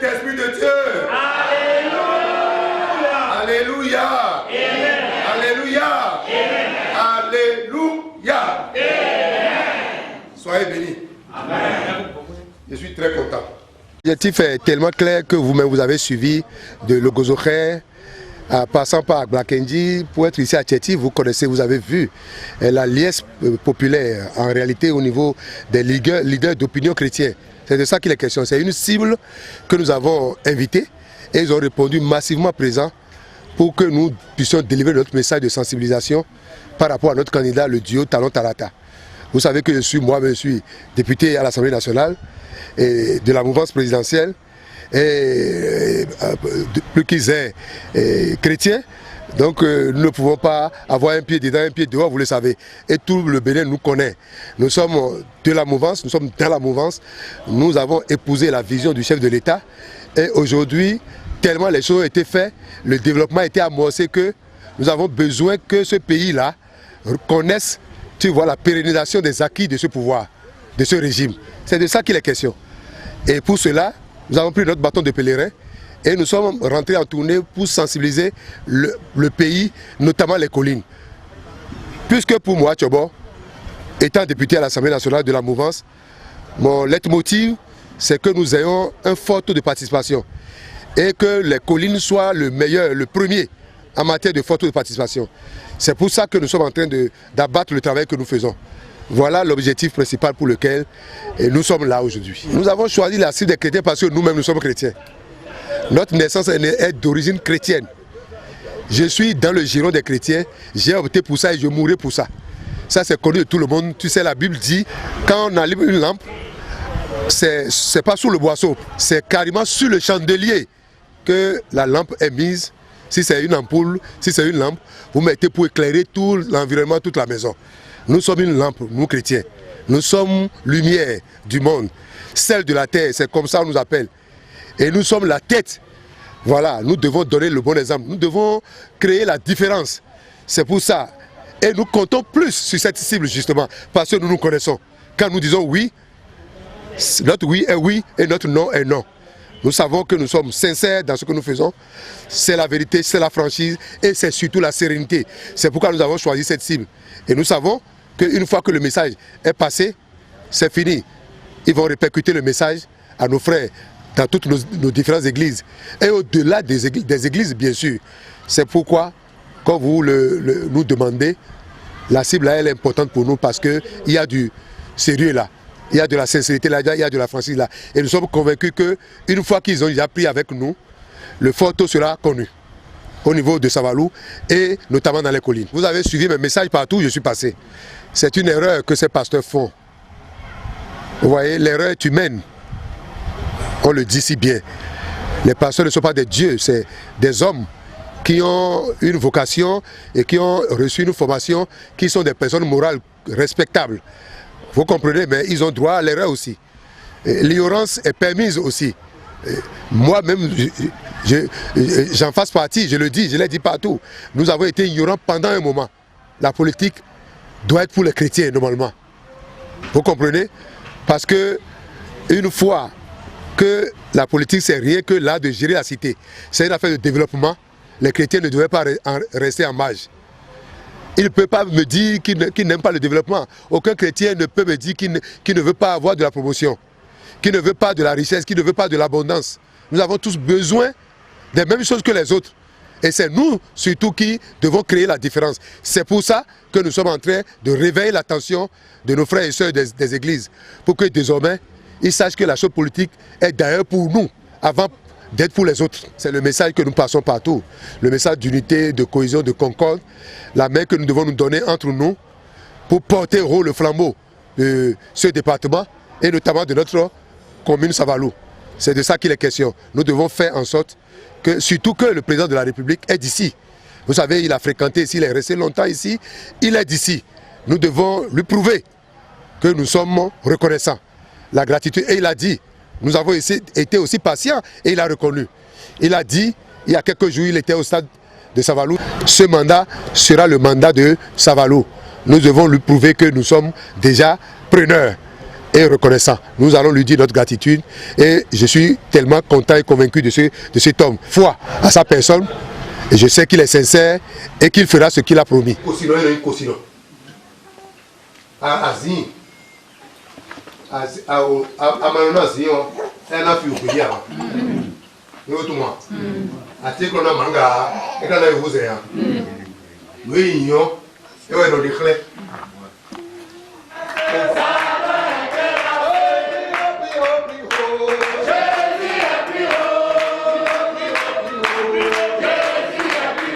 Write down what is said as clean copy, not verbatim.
Saint-Esprit de Dieu. Alléluia. Alléluia. Alléluia. Alléluia. Soyez bénis. Amen. Je suis très content. L'objectif est tellement clair que vous-même vous avez suivi de Logozokhe, passant par Blakendi, pour être ici à Tchéti, vous connaissez, vous avez vu la liesse populaire en réalité au niveau des leaders d'opinion chrétienne. C'est de ça qu'il est question. C'est une cible que nous avons invitée et ils ont répondu massivement présents pour que nous puissions délivrer notre message de sensibilisation par rapport à notre candidat, le duo Talon Talata. Vous savez que je suis député à l'Assemblée nationale et de la mouvance présidentielle. Et plus qu'ils aient chrétiens, donc nous ne pouvons pas avoir un pied dedans, un pied dehors, vous le savez. Et tout le Bénin nous connaît. Nous sommes de la mouvance, nous sommes dans la mouvance. Nous avons épousé la vision du chef de l'État. Et aujourd'hui, tellement les choses ont été faites, le développement a été amorcé que nous avons besoin que ce pays-là connaisse, tu vois, la pérennisation des acquis de ce pouvoir, de ce régime. C'est de ça qu'il est question. Et pour cela, nous avons pris notre bâton de pèlerin et nous sommes rentrés en tournée pour sensibiliser le pays, notamment les collines. Puisque pour moi, Tchobo, étant député à l'Assemblée nationale de la mouvance, mon leitmotiv, c'est que nous ayons un fort taux de participation et que les collines soient le meilleur, le premier en matière de fort taux de participation. C'est pour ça que nous sommes en train d'abattre le travail que nous faisons. Voilà l'objectif principal pour lequel nous sommes là aujourd'hui. Nous avons choisi la cible des chrétiens parce que nous-mêmes nous sommes chrétiens. Notre naissance est d'origine chrétienne. Je suis dans le giron des chrétiens, j'ai opté pour ça et je mourrai pour ça. Ça c'est connu de tout le monde. Tu sais, la Bible dit, quand on allume une lampe, c'est pas sous le boisseau, c'est carrément sur le chandelier que la lampe est mise. Si c'est une ampoule, si c'est une lampe, vous mettez pour éclairer tout l'environnement, toute la maison. Nous sommes une lampe, nous chrétiens. Nous sommes lumière du monde, celle de la terre, c'est comme ça qu'on nous appelle. Et nous sommes la tête. Voilà, nous devons donner le bon exemple. Nous devons créer la différence. C'est pour ça. Et nous comptons plus sur cette cible justement, parce que nous nous connaissons. Quand nous disons oui, notre oui est oui et notre non est non. Nous savons que nous sommes sincères dans ce que nous faisons. C'est la vérité, c'est la franchise et c'est surtout la sérénité. C'est pourquoi nous avons choisi cette cible. Et nous savons qu'une fois que le message est passé, c'est fini. Ils vont répercuter le message à nos frères dans toutes nos différentes églises. Et au-delà des églises, bien sûr. C'est pourquoi, quand vous nous demandez, la cible là, elle est importante pour nous parce qu'il y a du sérieux là. Il y a de la sincérité là, il y a de la franchise là. Et nous sommes convaincus qu'une fois qu'ils ont déjà pris avec nous, le fort taux sera connu au niveau de Savalou et notamment dans les collines. Vous avez suivi mes messages partout où je suis passé. C'est une erreur que ces pasteurs font. Vous voyez, l'erreur est humaine. On le dit si bien. Les pasteurs ne sont pas des dieux, c'est des hommes qui ont une vocation et qui ont reçu une formation, qui sont des personnes morales respectables. Vous comprenez, mais ils ont droit à l'erreur aussi. L'ignorance est permise aussi. Moi-même, j'en fasse partie, je le dis, je l'ai dit partout. Nous avons été ignorants pendant un moment. La politique doit être pour les chrétiens normalement. Vous comprenez? Parce que une fois que la politique c'est rien que l'art de gérer la cité, c'est une affaire de développement, les chrétiens ne devraient pas rester en marge. Il ne peut pas me dire qu'il n'aime pas le développement. Aucun chrétien ne peut me dire qu'il ne veut pas avoir de la promotion, qu'il ne veut pas de la richesse, qu'il ne veut pas de l'abondance. Nous avons tous besoin des mêmes choses que les autres. Et c'est nous, surtout, qui devons créer la différence. C'est pour ça que nous sommes en train de réveiller l'attention de nos frères et sœurs des églises, pour que désormais, ils sachent que la chose politique est d'ailleurs pour nous, avant d'être pour les autres. C'est le message que nous passons partout. Le message d'unité, de cohésion, de concorde. La main que nous devons nous donner entre nous pour porter haut le flambeau de ce département et notamment de notre commune Savalou. C'est de ça qu'il est question. Nous devons faire en sorte que, surtout que le président de la République est d'ici. Vous savez, il a fréquenté ici, il est resté longtemps ici, il est d'ici. Nous devons lui prouver que nous sommes reconnaissants. La gratitude, et il a dit, nous avons été aussi patients et il a reconnu. Il a dit, il y a quelques jours, il était au stade de Savalou. Ce mandat sera le mandat de Savalou. Nous devons lui prouver que nous sommes déjà preneurs. et reconnaissant. Nous allons lui dire notre gratitude et je suis tellement content et convaincu de cet homme. Foi à sa personne et je sais qu'il est sincère et qu'il fera ce qu'il a promis.